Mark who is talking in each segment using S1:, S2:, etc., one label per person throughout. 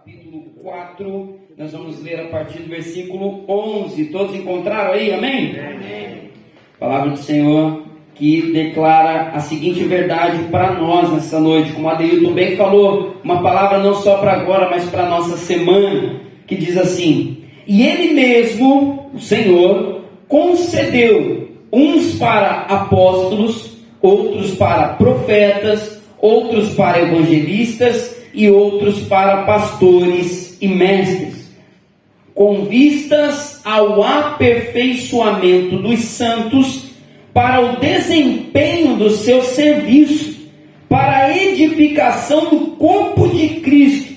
S1: capítulo 4, nós vamos ler a partir do versículo 11. Todos encontraram aí? Amém?
S2: Amém.
S1: Palavra do Senhor que declara a seguinte verdade para nós nessa noite, como a Adeilton bem falou, uma palavra não só para agora, mas para a nossa semana, que diz assim: e Ele mesmo, o Senhor, concedeu uns para apóstolos, outros para profetas, outros para evangelistas e outros para pastores e mestres, com vistas ao aperfeiçoamento dos santos, para o desempenho do seu serviço, para a edificação do corpo de Cristo,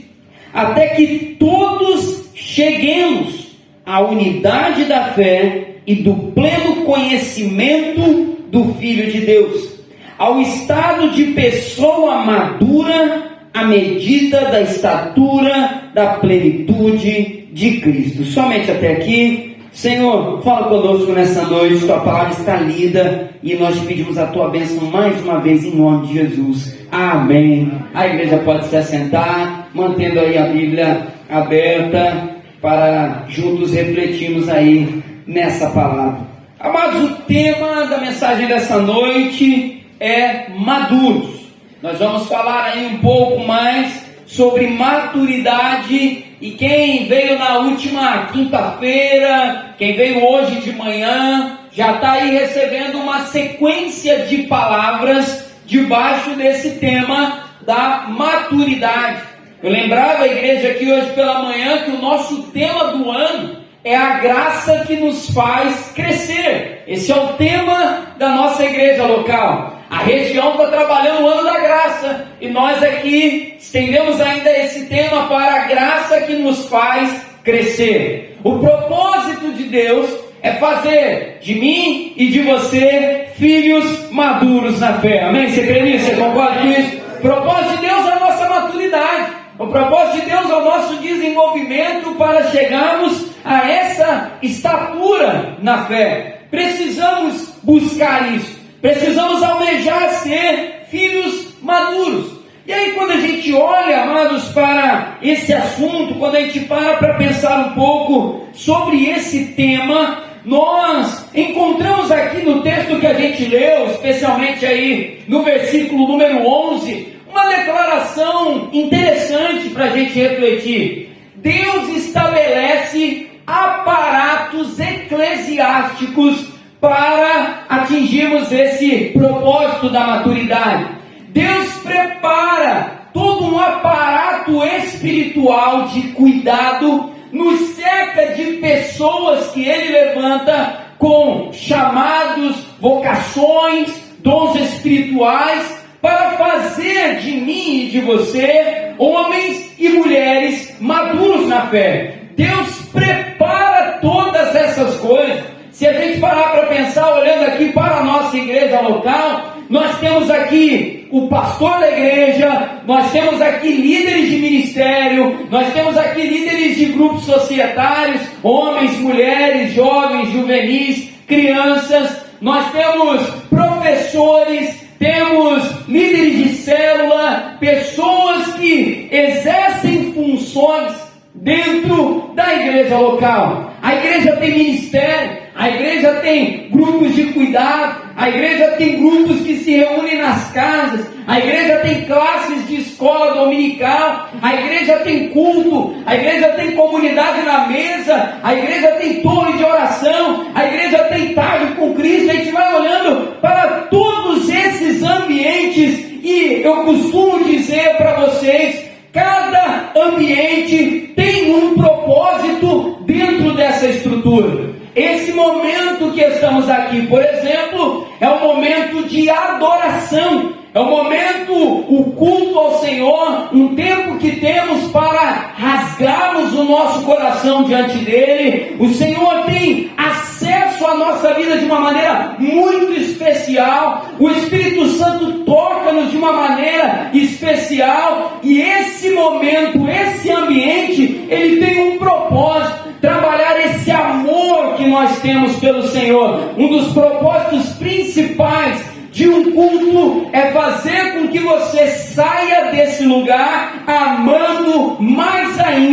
S1: até que todos cheguemos à unidade da fé e do pleno conhecimento do Filho de Deus, ao estado de pessoa madura, à medida da estatura da plenitude de Cristo. Somente até aqui. Senhor, fala conosco nessa noite, tua palavra está lida e nós te pedimos a tua bênção mais uma vez em nome de Jesus. Amém. A igreja pode se assentar, mantendo aí a Bíblia aberta para juntos refletirmos aí nessa palavra. Amados, o tema da mensagem dessa noite é maduros. Nós vamos falar aí um pouco mais sobre maturidade. E quem veio na última quinta-feira, quem veio hoje de manhã, já está aí recebendo uma sequência de palavras debaixo desse tema da maturidade. Eu lembrava a igreja aqui hoje pela manhã que o nosso tema do ano é a graça que nos faz crescer. Esse é o tema da nossa igreja local. A região está trabalhando o ano da graça e nós aqui estendemos ainda esse tema para a graça que nos faz crescer. O propósito de Deus é fazer de mim e de você filhos maduros na fé. Amém? Você crê nisso? Você concorda com isso? O propósito de Deus é a nossa maturidade. O propósito de Deus é o nosso desenvolvimento para chegarmos a essa estatura na fé. Precisamos buscar isso. Precisamos almejar ser filhos maduros. E aí quando a gente olha, amados, para esse assunto, quando a gente para pensar um pouco sobre esse tema, nós encontramos aqui no texto que a gente leu, especialmente aí no versículo número 11, uma declaração interessante para a gente refletir. Deus estabelece aparatos eclesiásticos para atingirmos esse propósito da maturidade. Deus prepara todo um aparato espiritual de cuidado, nos cerca de pessoas que Ele levanta com chamados, vocações, dons espirituais, para fazer de mim e de você homens e mulheres maduros na fé. Deus prepara todas essas coisas. Se a gente parar para pensar, olhando aqui para a nossa igreja local, nós temos aqui o pastor da igreja, nós temos aqui líderes de ministério, nós temos aqui líderes de grupos societários, homens, mulheres, jovens, juvenis, crianças, nós temos professores, temos líderes de célula, pessoas que exercem funções dentro da igreja local. A igreja tem ministério, a igreja tem grupos de cuidado, a igreja tem grupos que se reúnem nas casas, a igreja tem classes de escola dominical, a igreja tem culto, a igreja tem comunidade na mesa, a igreja tem torre de oração, a igreja tem tarde com Cristo. A gente vai olhando para todos esses ambientes e eu costumo dizer para vocês, cada ambiente tem um propósito dentro dessa estrutura. Esse momento que estamos aqui, por exemplo, é um momento de adoração, é um momento, o culto ao Senhor, um tempo que temos para rasgarmos o nosso coração diante dEle. O Senhor tem acesso à nossa vida de uma maneira muito especial, o Espírito Santo toca-nos de uma maneira especial, e esse momento, esse ambiente, ele tem um propósito, trabalhar esse amor que nós temos pelo Senhor. Um dos propósitos principais de um culto é fazer com que você saia desse lugar amando mais ainda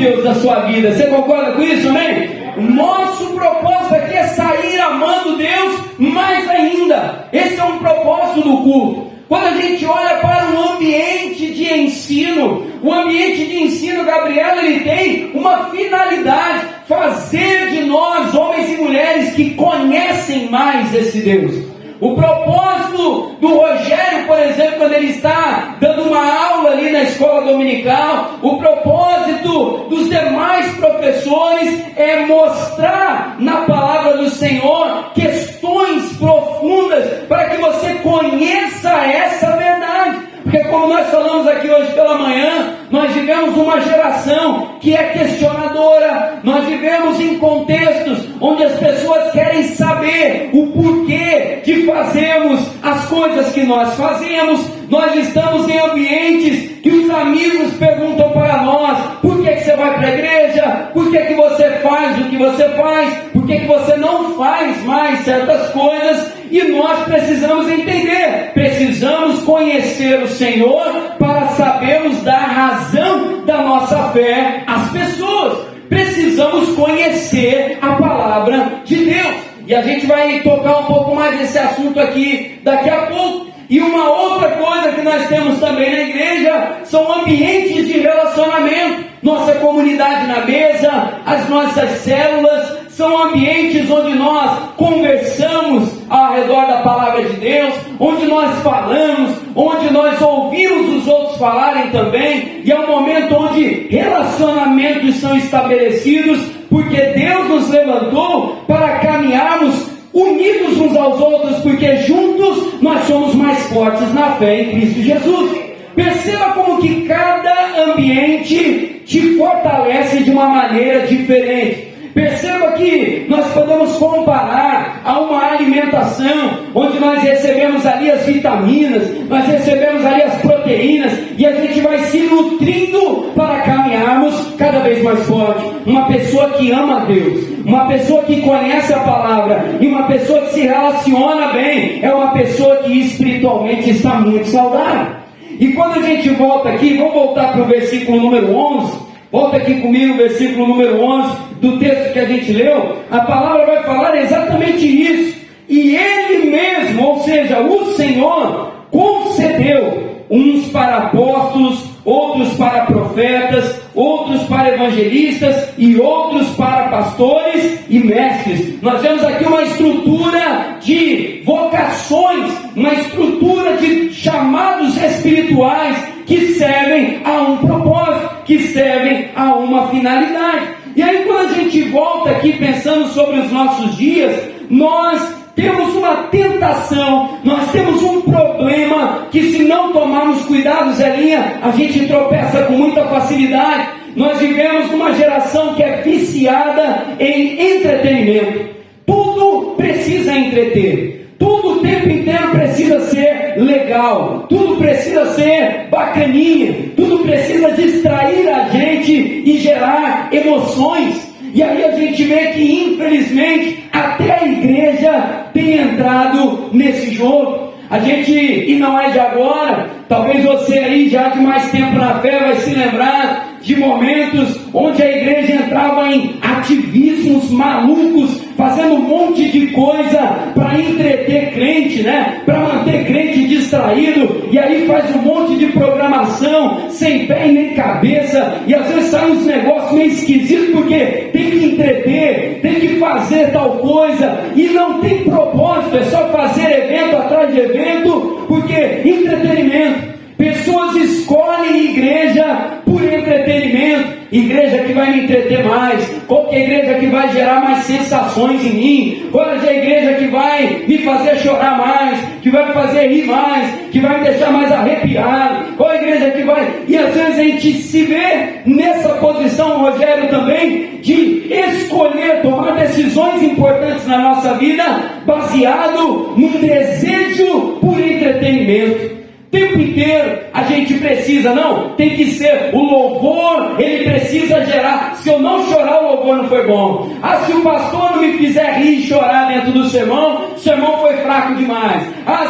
S1: Deus da sua vida. Você concorda com isso, amém? Nosso propósito aqui é sair amando Deus mais ainda. Esse é um propósito do culto. Quando a gente olha para um ambiente de ensino, o ambiente de ensino, Gabriela, ele tem uma finalidade: fazer de nós, homens e mulheres, que conhecem mais esse Deus. O propósito do Rogério, por exemplo, quando ele está dando uma aula ali na escola dominical, o propósito dos demais professores é mostrar na palavra do Senhor questões profundas para que você conheça essa verdade. Porque como nós falamos aqui hoje pela manhã, nós vivemos uma geração que é questionadora. Nós vivemos em contextos onde as pessoas querem saber o porquê de fazermos as coisas que nós fazemos. Nós estamos em ambientes que os amigos perguntam para nós: por que você vai para a igreja? Por que você faz o que você faz? Por que você não faz mais certas coisas? E nós precisamos entender, precisamos conhecer o Senhor para sabermos dar razão da nossa fé às pessoas. Precisamos conhecer a palavra de Deus. E a gente vai tocar um pouco mais nesse assunto aqui daqui a pouco. E uma outra coisa que nós temos também na igreja são ambientes de relacionamento. Nossa comunidade na mesa, as nossas células, são ambientes onde nós conversamos ao redor da palavra de Deus, onde nós falamos, onde nós ouvimos os outros falarem também, e é um momento onde relacionamentos são estabelecidos, porque Deus nos levantou para caminharmos unidos uns aos outros, porque juntos nós somos mais fortes na fé em Cristo Jesus. Perceba como que cada ambiente te fortalece de uma maneira diferente. Perceba que nós podemos comparar a uma alimentação, onde nós recebemos ali as vitaminas, nós recebemos ali as proteínas, e a gente vai se nutrindo para caminharmos cada vez mais forte. Uma pessoa que ama a Deus, uma pessoa que conhece a palavra, e uma pessoa que se relaciona bem, é uma pessoa que espiritualmente está muito saudável. E quando a gente volta aqui, vamos voltar para o versículo número 11, volta aqui comigo, versículo número 11, do texto que a gente leu. A palavra vai falar exatamente isso. E Ele mesmo, ou seja, o Senhor, concedeu uns para apóstolos, outros para profetas, outros para evangelistas e outros para pastores e mestres. Nós temos aqui uma estrutura de vocações, uma estrutura de chamados espirituais que servem a um propósito, que servem a uma finalidade. E aí, quando a gente volta aqui pensando sobre os nossos dias, nós temos uma tentação, nós temos um problema que, se não tomarmos cuidado, Zelinha, a gente tropeça com muita facilidade. Nós vivemos numa geração que é viciada em entretenimento. Tudo precisa entreter. Tudo o tempo inteiro precisa ser legal, tudo precisa ser bacaninha, tudo precisa distrair a gente e gerar emoções. E aí a gente vê que, infelizmente, até a igreja tem entrado nesse jogo. A gente, e não é de agora, talvez você aí já de mais tempo na fé vai se lembrar de momentos onde a igreja entrava em ativismos malucos, fazendo um monte de coisa para entreter crente, né? Para manter crente distraído, e aí faz um monte de programação sem pé e nem cabeça, e às vezes sai uns negócios meio esquisitos, porque tem que entreter, tem que fazer tal coisa, e não tem propósito, é só fazer evento atrás de evento, porque entretenimento. Pessoas escolhem igreja por entretenimento, igreja que vai me entreter mais, qualquer igreja que vai gerar mais sensações em mim, qual é a igreja que vai me fazer chorar mais, que vai me fazer rir mais, que vai me deixar mais arrepiado, qual é a igreja que vai... E às vezes a gente se vê nessa posição, Rogério, também, de escolher, tomar decisões importantes na nossa vida, baseado no desejo por entretenimento. O tempo inteiro a gente precisa, não, tem que ser o louvor, ele precisa precisa gerar. Se eu não chorar, o louvor não foi bom. Se o pastor não me fizer rir e chorar dentro do sermão, o sermão foi fraco demais.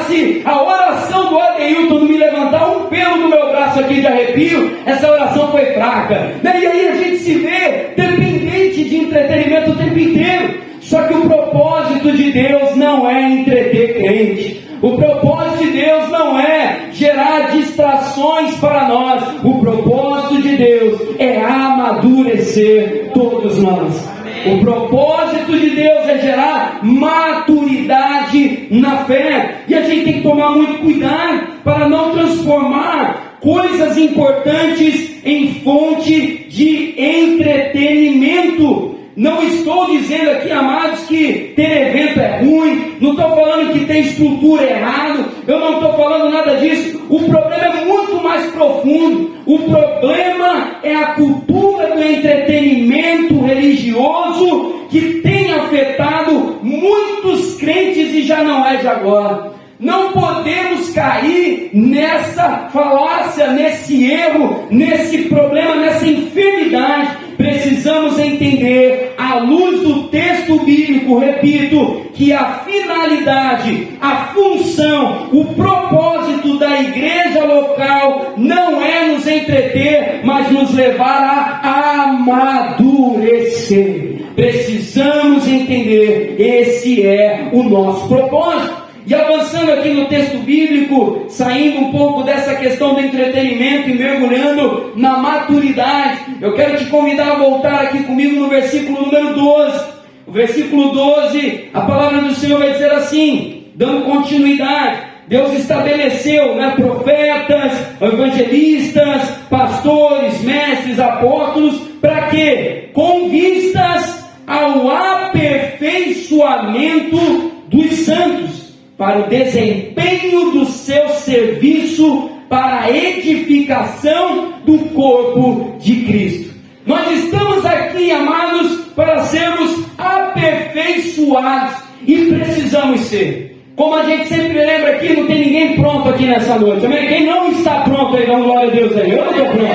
S1: Se a oração do Adeilton não me levantar um pelo do meu braço aqui de arrepio, essa oração foi fraca. E aí a gente se vê dependente de entretenimento o tempo inteiro. Só que o propósito de Deus não é entreter crente. O propósito de Deus não é gerar distrações para nós. O propósito de Deus é amadurecer todos nós. O propósito de Deus é gerar maturidade na fé. E a gente tem que tomar muito cuidado para não transformar coisas importantes em fonte de entretenimento. Não estou dizendo aqui, amados, que ter evento é ruim, não estou falando que tem estrutura errado, eu não estou falando nada disso. O problema é muito mais profundo. O problema é a cultura do entretenimento religioso que tem afetado muitos crentes e já não é de agora. Não podemos cair nessa falácia, nesse erro, nesse problema, nessa enfermidade. Precisamos entender, à luz do texto bíblico, repito, que a finalidade, a função, o propósito da igreja local não é nos entreter, mas nos levar a amadurecer. Precisamos entender, esse é o nosso propósito. E avançando aqui no texto bíblico, saindo um pouco dessa questão do entretenimento e mergulhando na maturidade, eu quero te convidar a voltar aqui comigo no versículo número 12. O versículo 12, a palavra do Senhor vai dizer assim, dando continuidade: Deus estabeleceu, profetas, evangelistas, pastores, mestres, apóstolos, para quê? Com vistas ao aperfeiçoamento dos santos, para o desempenho do seu serviço, para a edificação do corpo de Cristo. Nós estamos aqui, amados, para sermos aperfeiçoados, e precisamos ser. Como a gente sempre lembra aqui, não tem ninguém pronto aqui nessa noite, amém? Quem não está pronto aí, dá glória a Deus aí. Eu não estou pronto.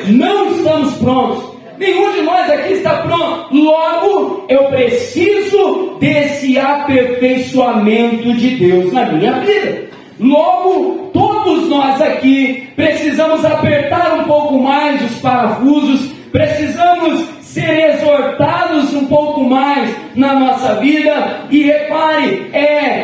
S1: Não estamos prontos. Nenhum de nós aqui está pronto. Logo, eu preciso desse aperfeiçoamento de Deus na minha vida. Logo, todos nós aqui precisamos apertar um pouco mais os parafusos, precisamos ser exortados um pouco mais na nossa vida. E repare,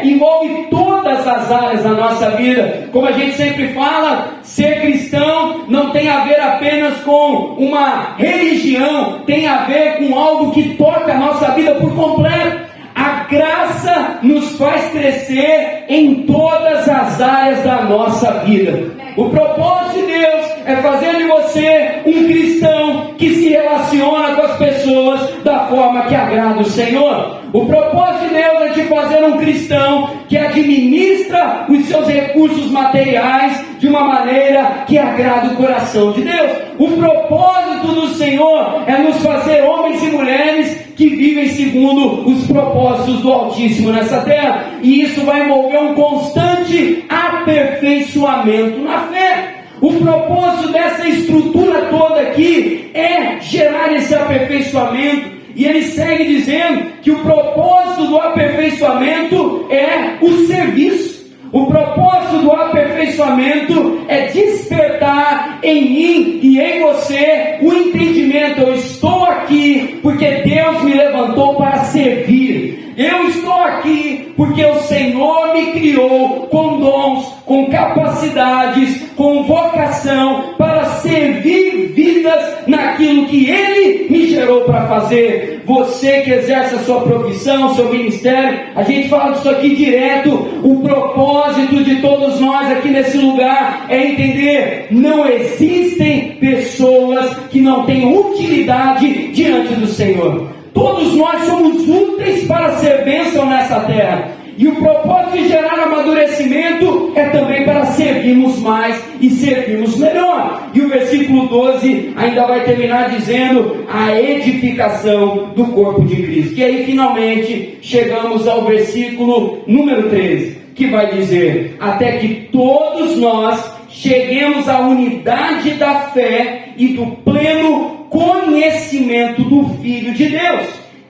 S1: envolve todas as áreas da nossa vida. Como a gente sempre fala, ser cristão não tem a ver apenas com uma religião, tem a ver com algo que toca a nossa vida por completo. A graça nos faz crescer em todas as áreas da nossa vida. O propósito de Deus é fazer de você um cristão que se relaciona com as pessoas da forma que agrada o Senhor. O propósito de Deus é te fazer um cristão que administra os seus recursos materiais de uma maneira que agrada o coração de Deus. O propósito do Senhor é nos fazer homens e mulheres que vivem segundo os propósitos do Altíssimo nessa terra. E isso vai envolver um constante aperfeiçoamento na fé. O propósito dessa estrutura toda aqui é gerar esse aperfeiçoamento. E ele segue dizendo que o propósito do aperfeiçoamento é o serviço. O propósito do aperfeiçoamento é despertar em mim e em você o entendimento: eu estou aqui porque Deus me levantou para servir. Eu estou aqui porque o Senhor me criou com dons, com capacidades, com vocação para servir vidas naquilo que Ele me gerou para fazer. Você que exerce a sua profissão, seu ministério, a gente fala disso aqui direto. O propósito de todos nós aqui nesse lugar é entender: não existem pessoas que não têm utilidade diante do Senhor. Todos nós somos úteis para ser bênção nessa terra. E o propósito de gerar amadurecimento é também para servirmos mais e servirmos melhor. E o versículo 12 ainda vai terminar dizendo a edificação do corpo de Cristo. E aí finalmente chegamos ao versículo número 13, que vai dizer: até que todos nós cheguemos à unidade da fé e do pleno conhecimento conhecimento do Filho de Deus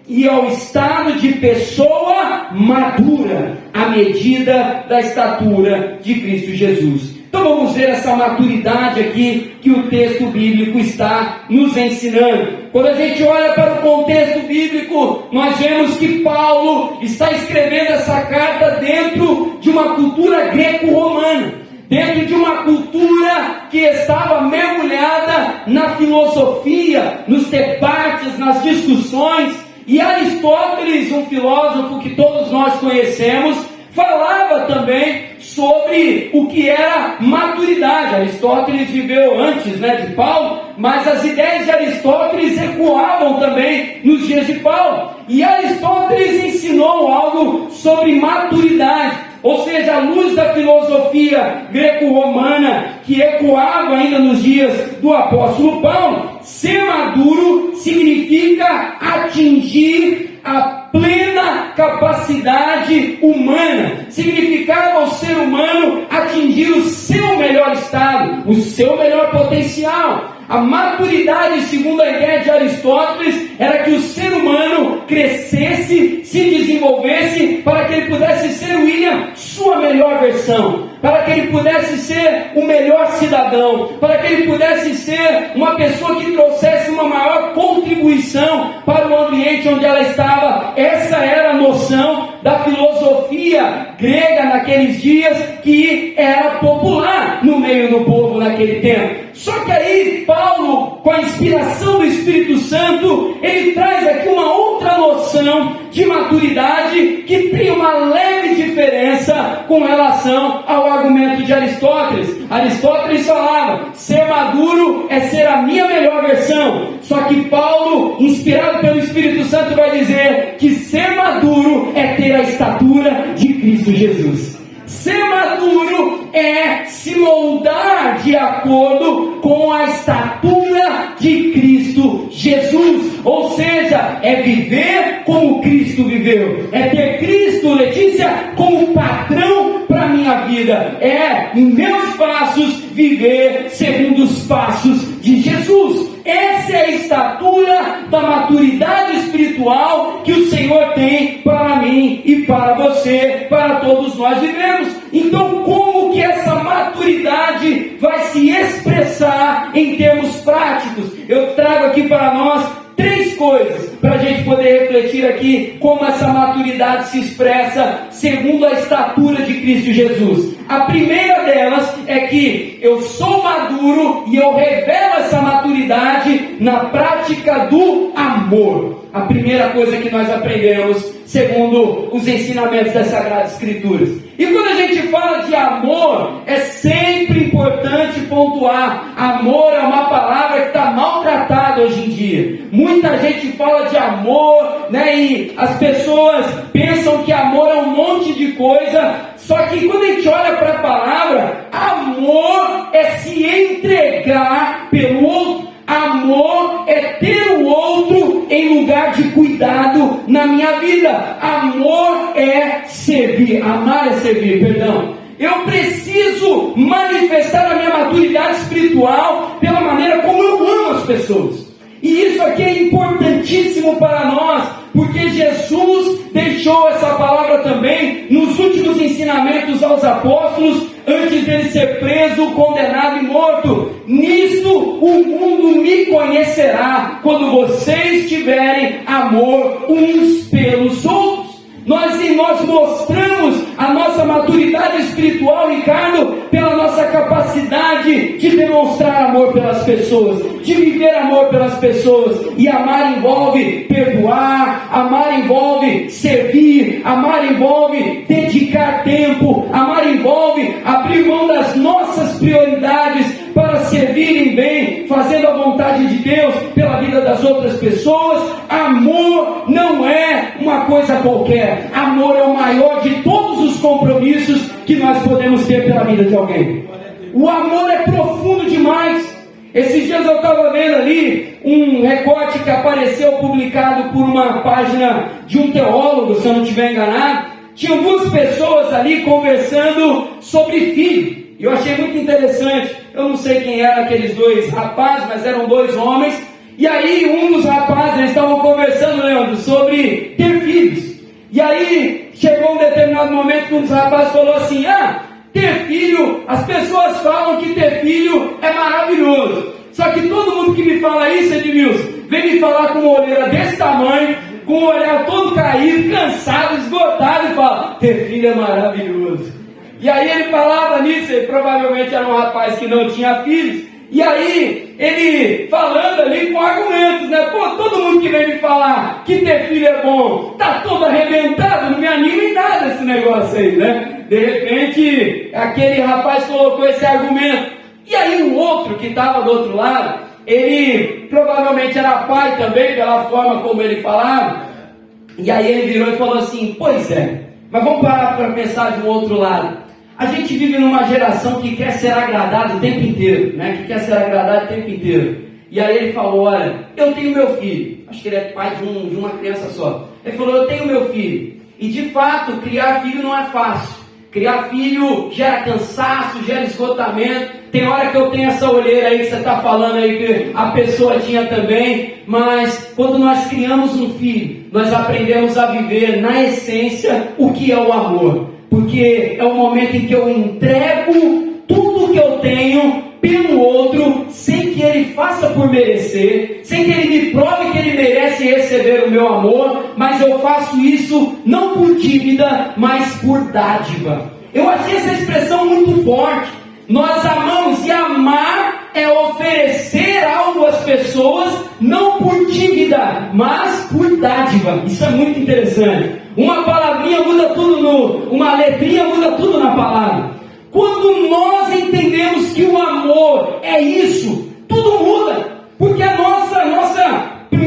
S1: e ao estado de pessoa madura, à medida da estatura de Cristo Jesus. Então vamos ver essa maturidade aqui que o texto bíblico está nos ensinando. Quando a gente olha para o contexto bíblico, nós vemos que Paulo está escrevendo essa carta dentro de uma cultura greco-romana, dentro de uma cultura que estava mergulhada na filosofia, nos debates, nas discussões. E Aristóteles, um filósofo que todos nós conhecemos, falava também sobre o que era maturidade. Aristóteles viveu antes, de Paulo, mas as ideias de Aristóteles ecoavam também nos dias de Paulo. E Aristóteles ensinou algo sobre maturidade, ou seja, à luz da filosofia greco-romana que ecoava ainda nos dias do apóstolo Paulo. Ser maduro significa atingir a plena capacidade humana, significava o ser humano atingir o seu melhor estado, o seu melhor potencial. A maturidade, segundo a ideia de Aristóteles, era que o ser humano crescesse, se desenvolvesse, para que ele pudesse ser, William, sua melhor versão, para que ele pudesse ser o melhor cidadão, para que ele pudesse ser uma pessoa que trouxesse uma maior contribuição para o ambiente onde ela estava. Essa era a noção da filosofia grega naqueles dias, que era popular no meio do povo naquele tempo. Só que aí Paulo, com a inspiração do Espírito Santo, ele traz aqui uma outra noção de maturidade que tem uma leve diferença com relação ao argumento de Aristóteles. Aristóteles falava: ser maduro é ser a minha melhor versão. Só que Paulo, inspirado pelo Espírito Santo, vai dizer que ser maduro é ter a estatura de Cristo Jesus. Ser maduro é se moldar de acordo com a estatura de Cristo Jesus. Ou seja, é viver como Cristo viveu. É ter Cristo, Letícia, como padrão para a minha vida. É, em meus passos, viver segundo os passos de Jesus. Essa é a estatura da maturidade espiritual que o Senhor tem para mim e para você, para todos nós vivemos. Então, como que essa maturidade vai se expressar em termos práticos? Eu trago aqui para nós 3 coisas para a gente poder refletir aqui como essa maturidade se expressa segundo a estatura de Cristo Jesus. A primeira delas é que eu sou maduro e eu revelo essa maturidade na prática do amor. A primeira coisa que nós aprendemos segundo os ensinamentos das Sagradas Escrituras. E quando a gente fala de amor, é sempre importante pontuar: amor é uma palavra que está maltratada hoje em dia. Muita gente fala de amor, e as pessoas pensam que amor é um monte de coisa. Só que quando a gente olha para a palavra, amor é se entregar pelo outro. Amor é ter o outro em lugar de cuidado na minha vida. Amor é servir. Amar é servir, perdão. Eu preciso manifestar a minha maturidade espiritual pela maneira como eu amo as pessoas. E isso aqui é importantíssimo para nós, porque Jesus deixou essa palavra também nos últimos ensinamentos aos apóstolos, antes dele ser preso, condenado e morto. Nisto o mundo me conhecerá, quando vocês tiverem amor uns pelos outros. Nós mostramos a nossa maturidade espiritual, Ricardo, pela nossa capacidade de demonstrar amor pelas pessoas, de viver amor pelas pessoas. E amar envolve perdoar, amar envolve servir, amar envolve dedicar tempo, amar envolve abrir mão das nossas prioridades para servirem bem, fazendo a vontade de Deus pela vida das outras pessoas. Amor não é uma coisa qualquer. Amor é o maior de todos os compromissos que nós podemos ter pela vida de alguém. O amor é profundo demais. Esses dias eu estava vendo ali um recorte que apareceu publicado por uma página de um teólogo, se eu não estiver enganado. Tinham 2 pessoas ali conversando sobre filho. E eu achei muito interessante. Eu não sei quem eram aqueles 2 rapazes, mas eram 2 homens. E aí um dos rapazes, eles estavam conversando, Leandro, sobre ter filhos. E aí chegou um determinado momento que um dos rapazes falou assim: ter filho, as pessoas falam que ter filho é maravilhoso. Só que todo mundo que me fala isso, Edmilson, vem me falar com uma olheira desse tamanho, com um olhar todo caído, cansado, esgotado, e fala: ter filho é maravilhoso. E aí ele falava nisso, ele provavelmente era um rapaz que não tinha filhos. E aí, ele falando ali com argumentos, né? Pô, todo mundo que vem me falar que ter filho é bom, tá todo arrebentado, não me anima em nada esse negócio aí, né? De repente, aquele rapaz colocou esse argumento. E aí o outro que estava do outro lado, ele provavelmente era pai também, pela forma como ele falava. E aí ele virou e falou assim: pois é, mas vamos parar para pensar de um outro lado. A gente vive numa geração que quer ser agradado o tempo inteiro, né? Que quer ser agradado o tempo inteiro. E aí ele falou: olha, eu tenho meu filho. Acho que ele é pai de uma criança só. Ele falou: eu tenho meu filho. E de fato, criar filho não é fácil. Criar filho gera cansaço, gera esgotamento. Tem hora que eu tenho essa olheira aí que você está falando aí que a pessoa tinha também. Mas quando nós criamos um filho, nós aprendemos a viver na essência o que é o amor. Porque é o momento em que eu entrego tudo que eu tenho pelo outro, sem que ele faça por merecer, sem que ele me prove que ele merece receber o meu amor, mas eu faço isso não por dívida, mas por dádiva. Eu achei essa expressão muito forte. Nós amamos, e amar é oferecer algo às pessoas, não por dívida, mas por dádiva. Isso é muito interessante. Uma palavrinha muda tudo, uma letrinha muda tudo na palavra. Quando nós entendemos que o amor é isso, tudo muda. Porque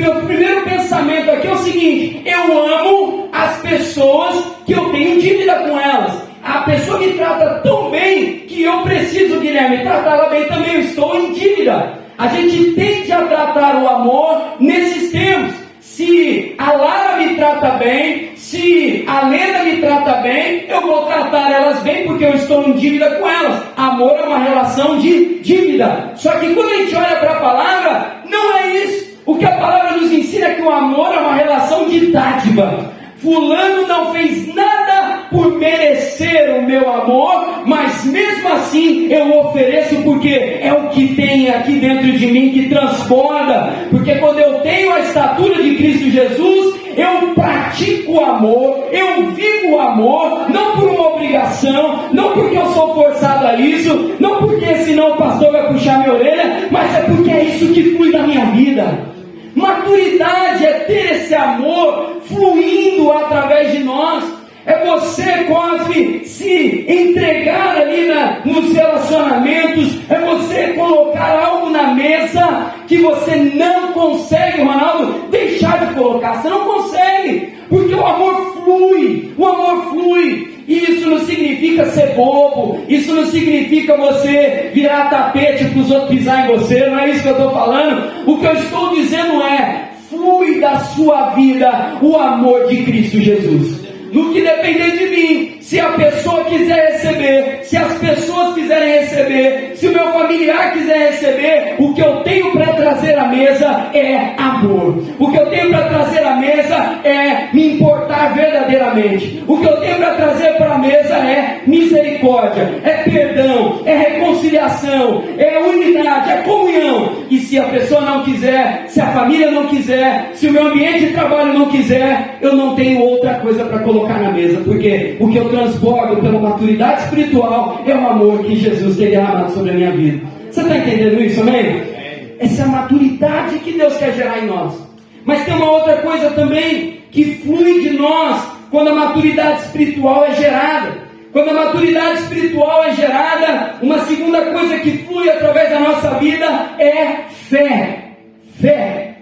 S1: meu primeiro pensamento aqui é o seguinte: eu amo as pessoas que eu tenho dívida com elas. A pessoa me trata tão bem que eu preciso, Guilherme, tratá-la bem também. Eu estou em dívida. A gente tende a tratar o amor nesses termos. Se a Lara me trata bem, se a Lena me trata bem, eu vou tratar elas bem porque eu estou em dívida com elas. Amor é uma relação de dívida. Só que quando a gente olha para a palavra, não é isso. O que a palavra nos ensina é que o amor é uma relação de dádiva. Fulano não fez nada por merecer o meu amor, mas mesmo assim eu ofereço, porque é o que tem aqui dentro de mim que transborda. Porque quando eu tenho a estatura de Cristo Jesus, eu pratico o amor, eu vivo o amor, não por uma obrigação, não porque eu sou forçado a isso, não porque senão o pastor vai puxar minha orelha, mas é porque é isso que flui da minha vida. Maturidade é ter esse amor fluindo através de nós. É você, Cosme, se entregar ali nos relacionamentos. É você colocar algo na mesa que você não consegue, Ronaldo, deixar de colocar. Você não consegue, porque o amor flui. O amor flui. E isso não significa ser bobo, isso não significa você virar tapete para os outros pisar em você, não é isso que eu estou falando. O que eu estou dizendo é: flui da sua vida o amor de Cristo Jesus. No que depender de mim, se a pessoa quiser receber, se as pessoas quiserem receber, se o meu familiar quiser receber, o que eu tenho para trazer à mesa é amor. O que eu tenho para trazer à mesa é me importar verdadeiramente. O que eu tenho para trazer para a mesa é misericórdia, é perdão, é reconciliação, é unidade, é comunhão. E se a pessoa não quiser, se a família não quiser, se o meu ambiente de trabalho não quiser, eu não tenho outra coisa para colocar na mesa, porque o que eu transbordo pela maturidade espiritual é o amor que Jesus tem derramado sobre a minha vida. Você está entendendo isso, amém? Essa é a maturidade que Deus quer gerar em nós. Mas tem uma outra coisa também que flui de nós quando a maturidade espiritual é gerada. Quando a maturidade espiritual é gerada, uma segunda coisa que flui através da nossa vida é fé. Fé.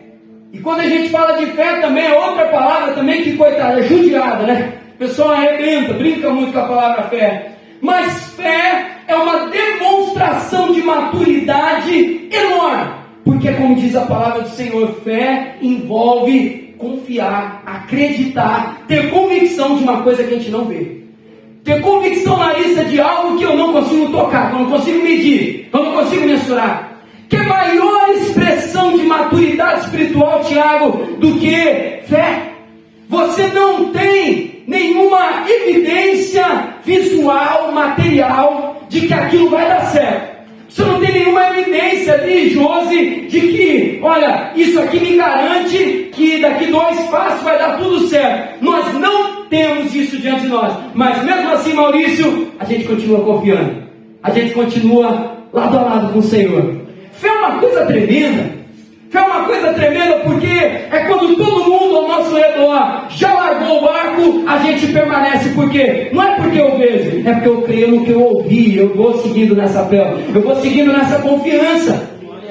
S1: E quando a gente fala de fé também, é outra palavra também que, coitada, é judiada, né? O pessoal arrebenta, brinca muito com a palavra fé. Mas fé é uma demonstração de maturidade enorme. Porque, como diz a palavra do Senhor, fé envolve confiar, acreditar, ter convicção de uma coisa que a gente não vê. Ter convicção na lista de algo que eu não consigo tocar, que eu não consigo medir, que eu não consigo mensurar. Que a maior expressão de maturidade
S2: verdade espiritual, Tiago, do que fé. Você não tem nenhuma evidência visual, material, de que aquilo vai dar certo. Você não tem nenhuma evidência ali, Josi, de que, olha, isso aqui me garante que daqui 2 passos vai dar tudo certo. Nós não temos isso diante de nós. Mas mesmo assim, Maurício, a gente continua confiando. A gente continua lado a lado com o Senhor. Fé é uma coisa tremenda. Fé é uma coisa tremenda porque é quando todo mundo ao nosso redor já largou o barco, a gente permanece. Por quê? Não é porque eu vejo, é porque eu creio no que eu ouvi. Eu vou seguindo nessa fé, eu vou seguindo nessa confiança.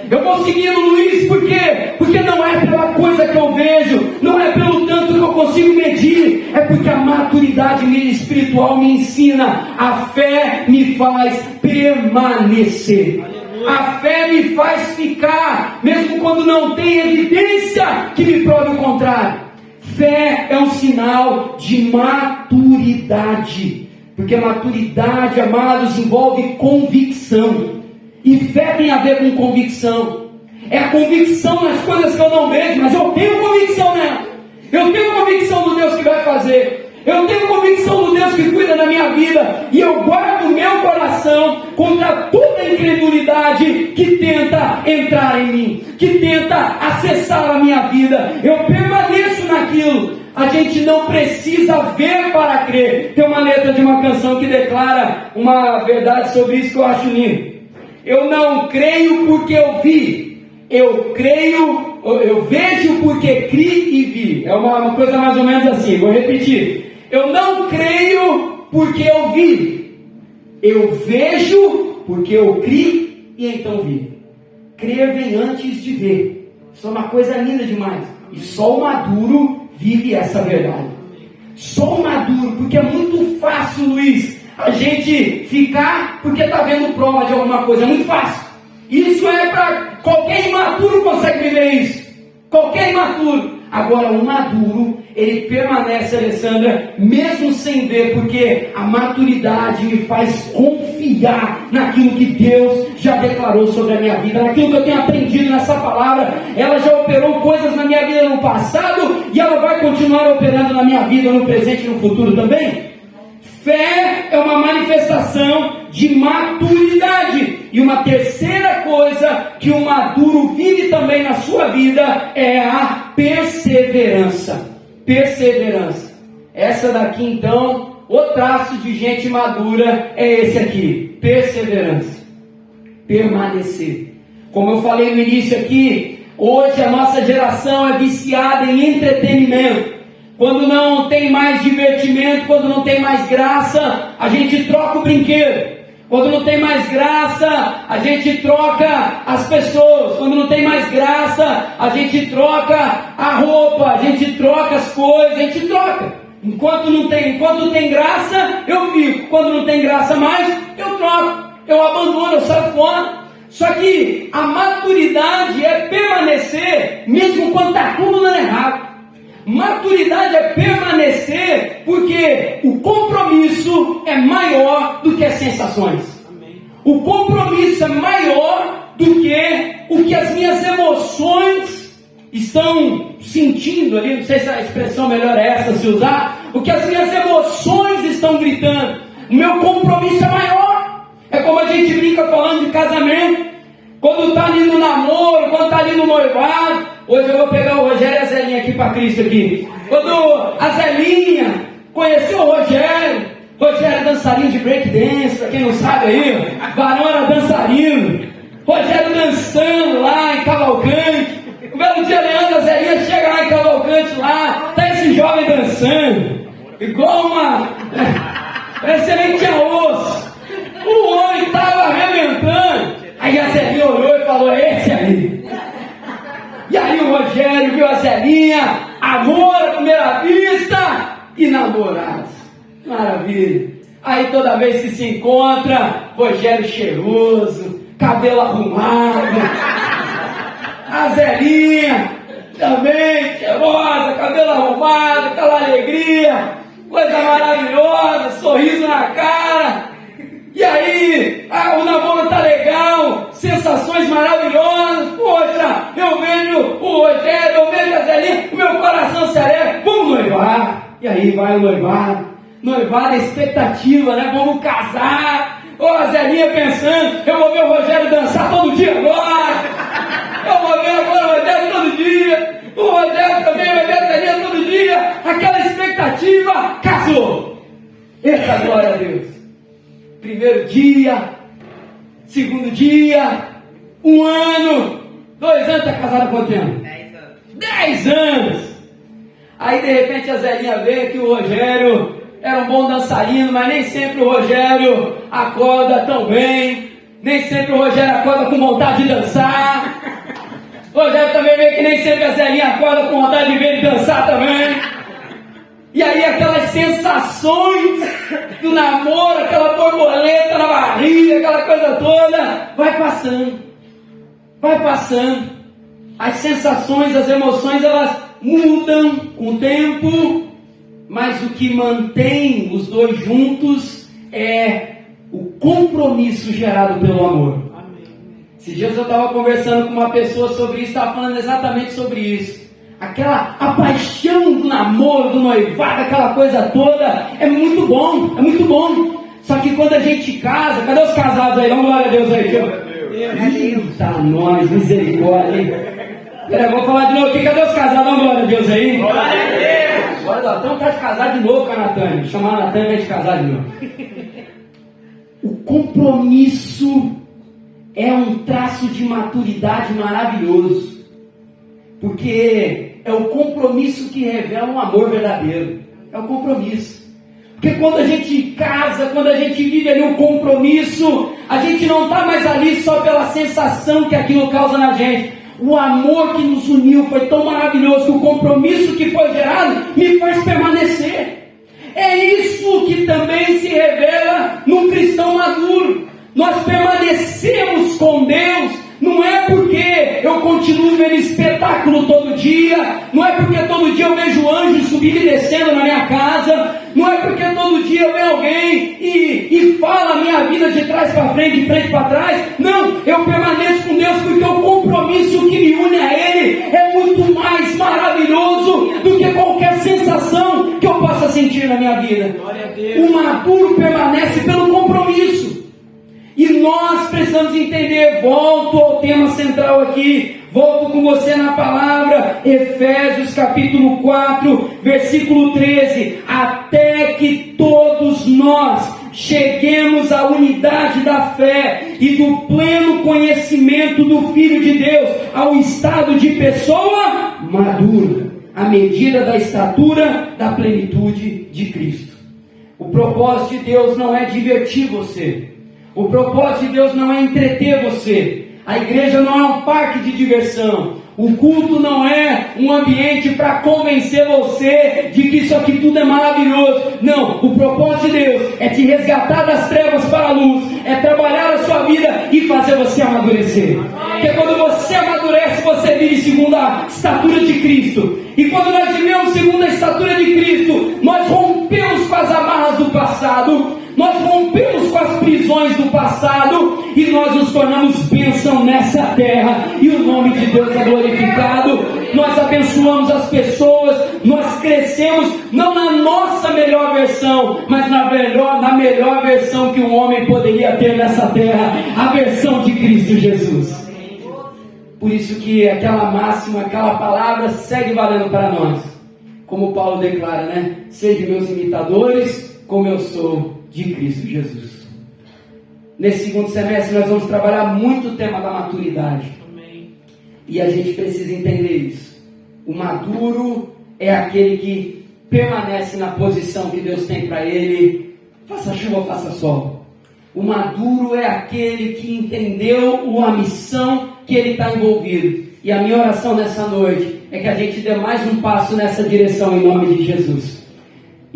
S2: Eu vou seguindo, Luiz, por quê? Porque não é pela coisa que eu vejo, não é pelo tanto que eu consigo medir, é porque a maturidade espiritual me ensina. A fé me faz permanecer. A fé me faz ficar, mesmo quando não tem evidência que me prove o contrário. Fé é um sinal de maturidade, porque a maturidade, amados, envolve convicção. E fé tem a ver com convicção. É a convicção nas coisas que eu não vejo, mas eu tenho convicção nela. Eu tenho convicção do Deus que vai fazer. Eu tenho convicção do Deus que cuida da minha vida. E eu guardo o meu coração contra toda a incredulidade que tenta entrar em mim, que tenta acessar a minha vida. Eu permaneço naquilo. A gente não precisa ver para crer. Tem uma letra de uma canção que declara uma verdade sobre isso que eu acho lindo. Eu não creio porque eu vi. Eu creio, eu vejo porque criei e vi. É uma coisa mais ou menos assim. Vou repetir. Eu não creio porque eu vi. Eu vejo porque eu criei e então vi. Crer vem antes de ver. Isso é uma coisa linda demais. E só o maduro vive essa verdade. Só o maduro, porque é muito fácil, Luiz, a gente ficar porque está vendo prova de alguma coisa. É muito fácil. Isso é para qualquer imaturo consegue viver isso. Qualquer imaturo. Agora o maduro, ele permanece, Alessandra, mesmo sem ver, porque a maturidade me faz confiar naquilo que Deus já declarou sobre a minha vida, naquilo que eu tenho aprendido nessa palavra. Ela já operou coisas na minha vida no passado e ela vai continuar operando na minha vida no presente e no futuro também. Fé é uma manifestação de maturidade. E uma terceira coisa que o maduro vive também na sua vida é a perseverança. Perseverança. Essa daqui então, o traço de gente madura é esse aqui. Perseverança. Permanecer. Como eu falei no início aqui, hoje a nossa geração é viciada em entretenimento. Quando não tem mais divertimento, quando não tem mais graça, a gente troca o brinquedo. Quando não tem mais graça, a gente troca as pessoas. Quando não tem mais graça, a gente troca a roupa, a gente troca as coisas, a gente troca. Enquanto tem graça, eu fico. Quando não tem graça mais, eu troco. Eu abandono, eu saio fora. Só que a maturidade é permanecer, mesmo quando está tudo dando errado. Maturidade é permanecer, porque o compromisso é maior do que as sensações. Amém. O compromisso é maior do que o que as minhas emoções estão sentindo ali. Não sei se a expressão melhor é essa se usar. O que as minhas emoções estão gritando. O meu compromisso é maior. É como a gente brinca falando de casamento. Quando está ali no namoro, quando está ali no noivado. Hoje eu vou pegar o Rogério e a Zelinha aqui para Cristo aqui. Quando a Zelinha conheceu o Rogério é dançarino de breakdance, para quem não sabe aí, varão era dançarino. Rogério dançando lá em Cavalcante. Um belo dia, Leandro, a Zelinha chega lá em Cavalcante lá, tá esse jovem dançando, igual uma... parece que nem tinha osso. O homem estava arrebentando. Aí a Zelinha olhou e falou, esse aí. E aí o Rogério viu a Zelinha, amor à primeira vista e namorados. Maravilha. Aí toda vez que se encontra, Rogério cheiroso, cabelo arrumado. A Zelinha também cheirosa, cabelo arrumado, aquela alegria, coisa maravilhosa, sorriso na cara. E aí, o namoro tá legal, sensações maravilhosas, poxa, eu vejo o Rogério, eu vejo a Zelinha, o meu coração se alegra, vamos noivar. E aí vai o noivado, noivado é expectativa, né? Vamos casar. Ô, a Zelinha pensando, eu vou ver o Rogério dançar todo dia agora. Eu vou ver agora o Rogério todo dia. O Rogério também vai ver a Zelinha todo dia. Aquela expectativa, casou. Eita, glória a Deus. Primeiro dia, segundo dia, 1 ano, 2 anos, está casado há quanto tempo?
S3: 10 anos.
S2: 10 anos! Aí de repente a Zelinha vê que o Rogério era um bom dançarino, mas nem sempre o Rogério acorda tão bem, nem sempre o Rogério acorda com vontade de dançar. O Rogério também vê que nem sempre a Zelinha acorda com vontade de ver ele dançar também. E aí aquelas sensações do namoro, aquela borboleta na barriga, aquela coisa toda, vai passando. Vai passando. As sensações, as emoções, elas mudam com o tempo, mas o que mantém os dois juntos é o compromisso gerado pelo amor. Esses dias eu estava conversando com uma pessoa sobre isso, estava falando exatamente sobre isso. A paixão do namoro, do noivado, aquela coisa toda, é muito bom, é muito bom. Só que quando a gente casa, cadê os casados aí? Dá uma glória a Deus aí. Eita, nós, misericórdia, hein? Peraí, vou falar de novo aqui, cadê os casados? Dá uma glória a Deus aí.
S3: Glória a Deus!
S2: Bora lá, então tá de casar de novo com a Natânia. Chamar a Natânia de casar de novo. O compromisso é um traço de maturidade maravilhoso. Porque é o compromisso que revela um amor verdadeiro. É o compromisso. Porque quando a gente casa, quando a gente vive ali um compromisso, a gente não está mais ali só pela sensação que aquilo causa na gente. O amor que nos uniu foi tão maravilhoso que o compromisso que foi gerado me faz permanecer. É isso que também se revela num cristão maduro. Nós permanecemos com Deus. Não é porque eu continuo vendo espetáculo todo dia, não é porque todo dia eu vejo anjos subindo e descendo na minha casa, não é porque todo dia eu vejo alguém e fala a minha vida de trás para frente, de frente para trás. Não, eu permaneço com Deus porque o compromisso que me une a Ele é muito mais maravilhoso do que qualquer sensação que eu possa sentir na minha vida. O maduro permanece pelo compromisso. E nós precisamos entender, volto ao tema central aqui, volto com você na palavra, Efésios capítulo 4, versículo 13, até que todos nós cheguemos à unidade da fé e do pleno conhecimento do Filho de Deus, ao estado de pessoa madura, à medida da estatura da plenitude de Cristo. O propósito de Deus não é divertir você. O propósito de Deus não é entreter você. A igreja não é um parque de diversão. O culto não é um ambiente para convencer você de que isso aqui tudo é maravilhoso. Não, o propósito de Deus é te resgatar das trevas para a luz, é trabalhar a sua vida e fazer você amadurecer. Porque quando você amadurece, você vive segundo a estatura de Cristo. E quando nós vivemos segundo a estatura de Cristo, nós rompemos com as amarras do passado, nós rompemos com as prisões do passado e nós nos tornamos bênção nessa terra e o nome de Deus é glorificado. Nós abençoamos as pessoas, nós crescemos não na nossa melhor versão, mas na melhor versão que um homem poderia ter nessa terra, a versão de Cristo Jesus. Por isso que aquela máxima, aquela palavra segue valendo para nós, como Paulo declara, né? Sejam meus imitadores, como eu sou de Cristo Jesus. Nesse segundo semestre nós vamos trabalhar muito o tema da maturidade. Amém. E a gente precisa entender isso. O maduro é aquele que permanece na posição que Deus tem para ele, faça chuva ou faça sol. O maduro é aquele que entendeu a missão que ele está envolvido. E a minha oração nessa noite é que a gente dê mais um passo nessa direção em nome de Jesus.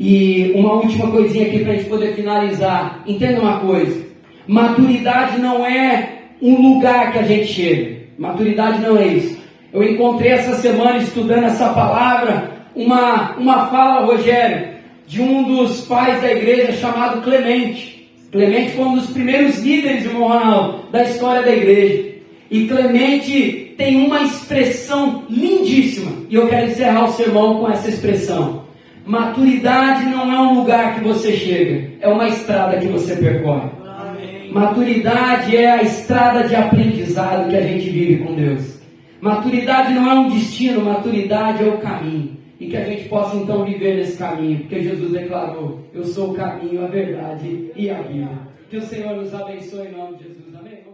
S2: E uma última coisinha aqui para a gente poder finalizar. Entenda uma coisa: maturidade não é um lugar que a gente chega. Maturidade não é isso. Eu encontrei essa semana, estudando essa palavra, uma fala, Rogério, de um dos pais da igreja chamado Clemente. Clemente foi um dos primeiros líderes, irmão Ronaldo, da história da igreja. E Clemente tem uma expressão lindíssima, e eu quero encerrar o sermão com essa expressão: maturidade não é um lugar que você chega, é uma estrada que você percorre. Amém. Maturidade é a estrada de aprendizado que a gente vive com Deus. Maturidade não é um destino, maturidade é o caminho. E que a gente possa então viver nesse caminho, porque Jesus declarou: eu sou o caminho, a verdade e a vida. Que o Senhor nos abençoe em nome de Jesus. Amém?